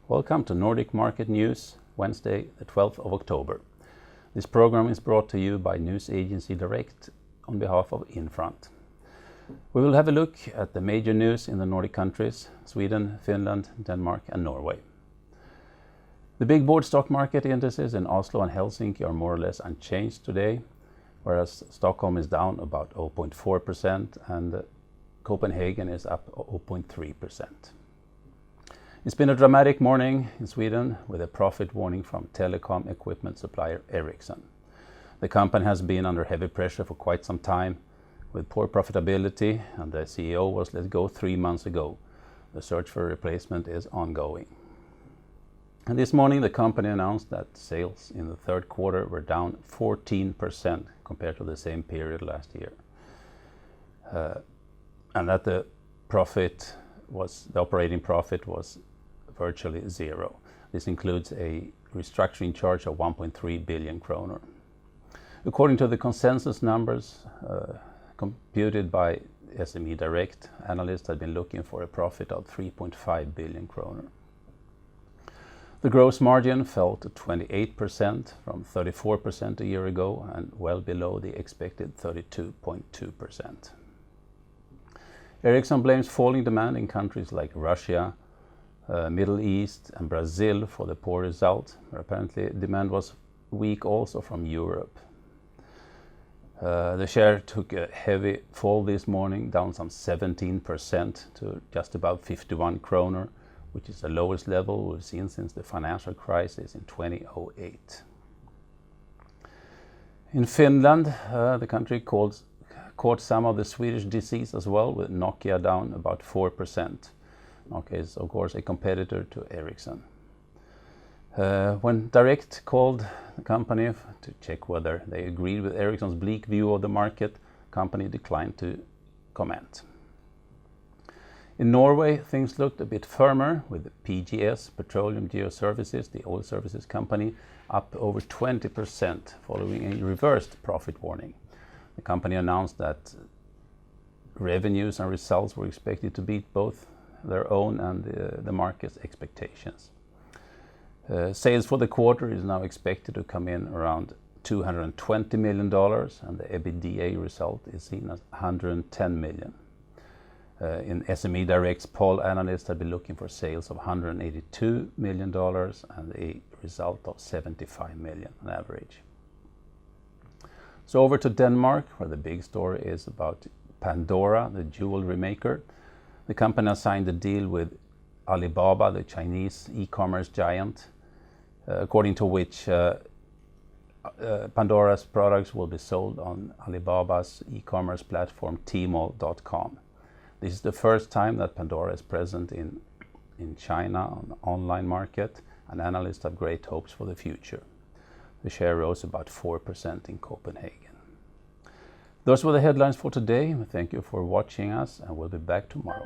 Welcome to Nordic Market News, Wednesday, the 12th of October. This program is brought to you by news agency Direkt on behalf of Infront. We will have a look at the major news in the Nordic countries, Sweden, Finland, Denmark and Norway. The big board stock market indices in Oslo and Helsinki are more or less unchanged today, whereas Stockholm is down about 0.4% and Copenhagen is up 0.3%. It's been a dramatic morning in Sweden with a profit warning from telecom equipment supplier Ericsson. The company has been under heavy pressure for quite some time with poor profitability, and the CEO was let go 3 months ago. The search for a replacement is ongoing. And this morning the company announced that sales in the third quarter were down 14% compared to the same period last year. And that the operating profit was virtually zero. This includes a restructuring charge of 1.3 billion kronor. According to the consensus numbers computed by SME Direkt, analysts had been looking for a profit of 3.5 billion kronor. The gross margin fell to 28% from 34% a year ago and well below the expected 32.2%. Ericsson blames falling demand in countries like Russia, Middle East and Brazil for the poor result, where apparently demand was weak also from Europe. The share took a heavy fall this morning, down some 17% to just about 51 kronor, which is the lowest level we've seen since the financial crisis in 2008. In Finland, the country caught some of the Swedish disease as well, with Nokia down about 4%. Nokia is of course a competitor to Ericsson. When Direkt called the company to check whether they agreed with Ericsson's bleak view of the market, the company declined to comment. In Norway, things looked a bit firmer, with PGS Petroleum Geoservices, the oil services company, up over 20% following a reversed profit warning. The company announced that revenues and results were expected to beat both their own and the market's expectations. Sales for the quarter is now expected to come in around $220 million, and the EBITDA result is seen as 110 million. In SME Direct's poll, analysts have been looking for sales of $182 million and a result of 75 million on average. So over to Denmark, where the big story is about Pandora, the jewelry maker. The company has signed a deal with Alibaba, the Chinese e-commerce giant, according to which Pandora's products will be sold on Alibaba's e-commerce platform Tmall.com. This is the first time that Pandora is present in China on the online market, and analysts have great hopes for the future. The share rose about 4% in Copenhagen. Those were the headlines for today. Thank you for watching us, and we'll be back tomorrow.